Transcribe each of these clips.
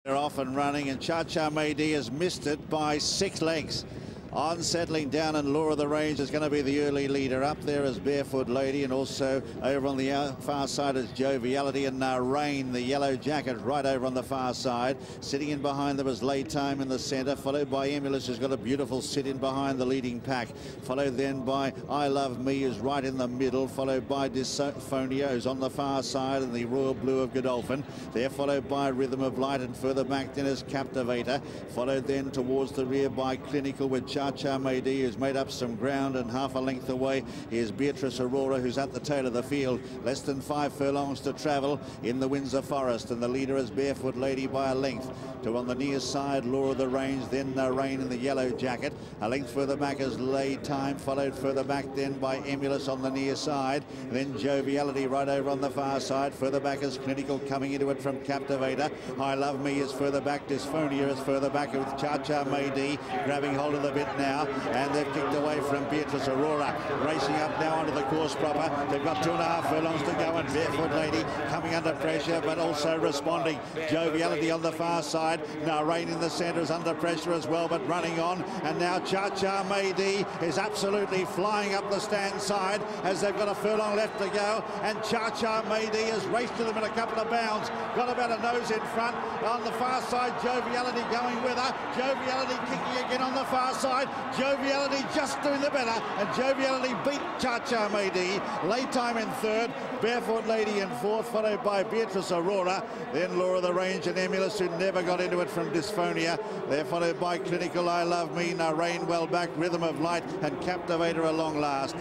They're off and running, and Cha-Cha Maydi has missed it by 6 lengths. On settling down, and Law of the Range is going to be the early leader. Up there is Barefoot Lady, and also over on the far side is Joviality, and Rain, the yellow jacket, right over on the far side. Sitting in behind them is Lay Time in the centre, followed by Emulous, who's got a beautiful sit-in behind the leading pack. Followed then by I Love Me, who's right in the middle, followed by Dysphonia, who's on the far side, and the Royal Blue of Godolphin. They're followed by Rhythm of Light, and further back then is Captivator. Followed then towards the rear by Clinical, with Cha-Cha Maydi, who's made up some ground, and half a length away is Beatrice Aurora, who's at the tail of the field. Less than 5 furlongs to travel in the Windsor Forest, and the leader is Barefoot Lady by a length. To on the near side, Law of the Range, then Rain in the yellow jacket. A length further back is Lay Time, followed further back then by Emulous on the near side. Then Joviality right over on the far side. Further back is Clinical coming into it from Captivator. I Love Me is further back. Dysphonia is further back with Cha-Cha Maydi grabbing hold of the bit now. And they've kicked away from Beatrice Aurora. Racing up now onto the course proper. They've got 2.5 furlongs to go, and Barefoot Lady coming under pressure, but also responding. Joviality on the far side. Now Rain in the centre is under pressure as well, but running on. And now Cha-Cha Maydi is absolutely flying up the stand side as they've got a furlong left to go. And Cha-Cha Maydi has raced to them in a couple of bounds. Got about a nose in front. On the far side, Joviality going with her. Joviality kicking again on the far side. Joviality just doing the better, and Joviality beat Cha-Cha Maydi. Lay Time in third, Barefoot Lady in fourth, followed by Beatrice Aurora, then Law of the Range and Emulous, who never got into it from Dysphonia. They're followed by Clinical, I Love Me, Rain well back, Rhythm of Light, and Captivator along last.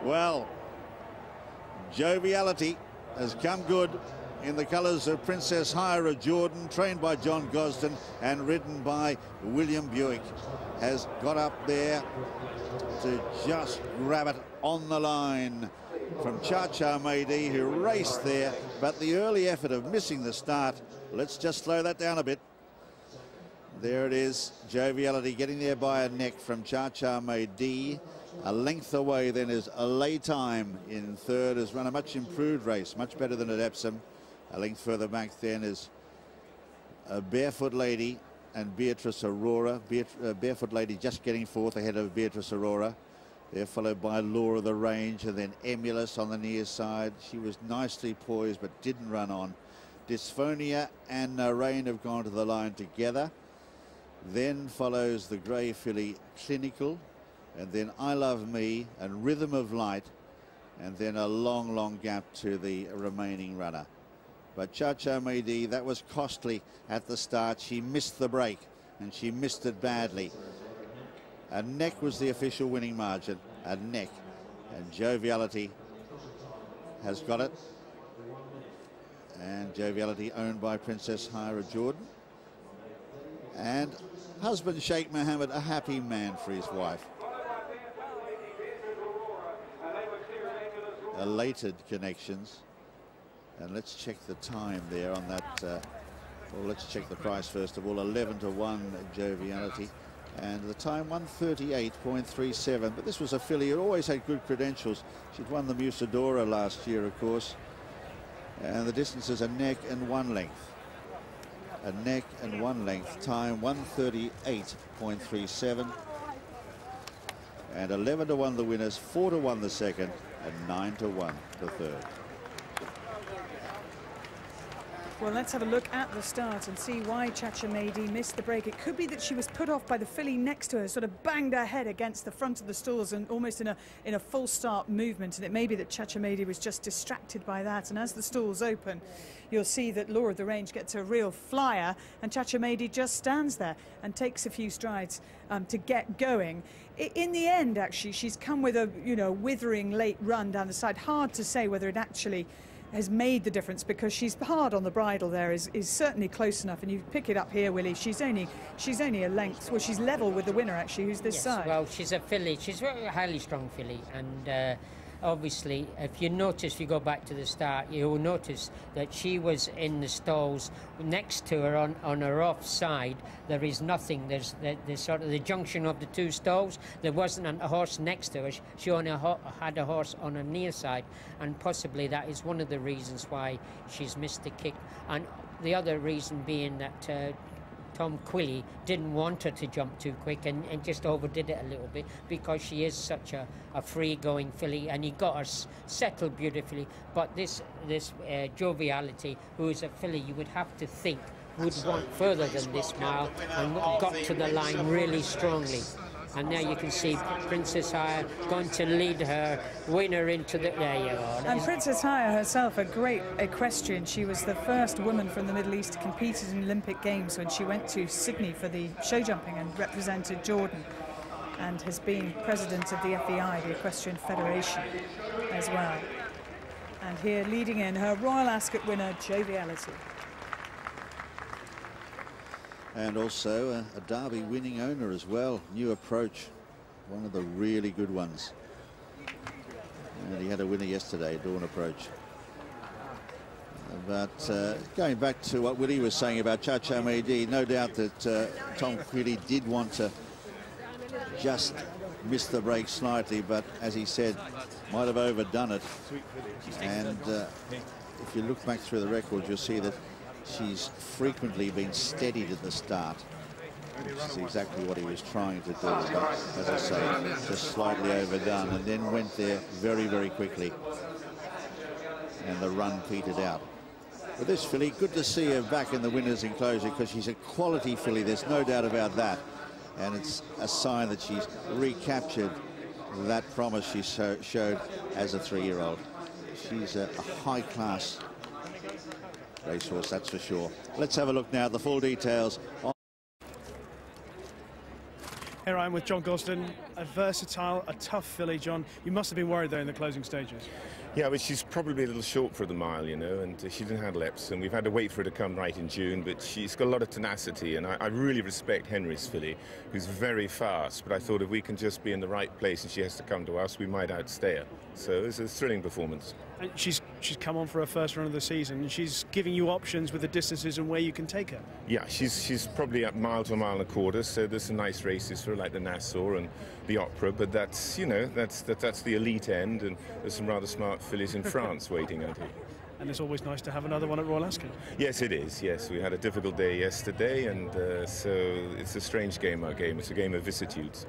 Well, Joviality has come good in the colours of Princess Haya of Jordan, trained by John Gosden and ridden by William Buick. Has got up there to just grab it on the line from Cha-Cha Maydi, who raced there, but the early effort of missing the start. Let's just slow that down a bit. There it is, Joviality getting there by a neck from Cha-Cha Maydi. A length away then is a Lay Time in third, has run a much improved race, much better than at Epsom. A length further back then is a Barefoot Lady and Beatrice Aurora. Barefoot Lady just getting fourth ahead of Beatrice Aurora. They're followed by Law of the Range, and then Emulous on the near side. She was nicely poised but didn't run on. Dysphonia and Rain have gone to the line together. Then follows the grey filly Clinical, and then I Love Me and Rhythm of Light, and then a long gap to the remaining runner. But Cha-Cha Maydi, that was costly at the start. She missed the break, and she missed it badly. A neck was the official winning margin, a neck. And Joviality has got it. And Joviality owned by Princess Haya of Jordan. And husband Sheikh Mohammed, a happy man for his wife. Elated connections. And let's check the time there on that. Well, let's check the price first of all. 11 to 1 Joviality. And the time 1:38.37. But this was a filly who always had good credentials. She'd won the Musadora last year, of course. And the distance is a neck and 1 length. A neck and 1 length. Time 1:38.37. And 11 to 1 the winners, 4 to 1 the second, and 9 to 1 the third. Well, let's have a look at the start and see why Cha-Cha Maydi missed the break. It could be that she was put off by the filly next to her, sort of banged her head against the front of the stalls and almost in a full start movement. And it may be that Cha-Cha Maydi was just distracted by that. And as the stalls open, you'll see that Law of the Range gets a real flyer, and Cha-Cha Maydi just stands there and takes a few strides to get going. In the end, actually, she's come with a withering late run down the side. Hard to say whether it actually has made the difference, because she's hard on the bridle there, is certainly close enough. And you pick it up here, Willie, she's only a length. Well, she's level with the winner, actually, who's this side. Well, she's a filly. She's a very highly strong filly, and obviously, if you notice, if you go back to the start, you will notice that she was in the stalls next to her on her off side. There is nothing. There's sort of the junction of the two stalls. There wasn't a horse next to her. She only had a horse on her near side, and possibly that is one of the reasons why she's missed the kick. And the other reason being that Tom Quilly didn't want her to jump too quick and just overdid it a little bit, because she is such a free-going filly, and he got her settled beautifully. But this Joviality, who is a filly you would have to think would want further than this mile, and got to the line really strongly. And now you can see Princess Haya going to lead her winner into the... There you are. And Princess Haya herself, a great equestrian. She was the first woman from the Middle East to compete in Olympic Games when she went to Sydney for the show jumping and represented Jordan, and has been president of the FEI, the Equestrian Federation, as well. And here leading in her Royal Ascot winner, Joviality. And also a Derby winning owner as well. New approach, one of the really good ones. And he had a winner yesterday, Dawn Approach. But going back to what Willie was saying about Cha-Cha Mehdi, no doubt that Tom Quilly did want to just miss the break slightly, but as he said, might have overdone it. And if you look back through the records, you'll see that she's frequently been steadied at the start. This is exactly what he was trying to do, but as I say, just slightly overdone, and then went there very, very quickly. And the run petered out. But this filly, good to see her back in the winner's enclosure, because she's a quality filly, there's no doubt about that. And it's a sign that she's recaptured that promise she showed as a 3-year-old. She's a high-class racehorse, that's for sure. Let's have a look now at the full details. Here I am with John Gosden, a versatile, a tough filly. John, you must have been worried though in the closing stages. Yeah, but she's probably a little short for the mile, you know, and she didn't have leaps, and we've had to wait for her to come right in June, but she's got a lot of tenacity, and I really respect Henry's filly, who's very fast, but I thought if we can just be in the right place and she has to come to us, we might outstay her. So it's a thrilling performance. And she's come on for her first run of the season, and she's giving you options with the distances and where you can take her. Yeah, she's probably at mile to a mile and a quarter, so there's some nice races for her, like the Nassau and the Opera, but that's, you know, that's the elite end, and there's some rather smart fillies in France waiting, I think. And it's always nice to have another one at Royal Ascot. Yes, it is, yes. We had a difficult day yesterday, and so it's a strange game, our game. It's a game of vicissitudes.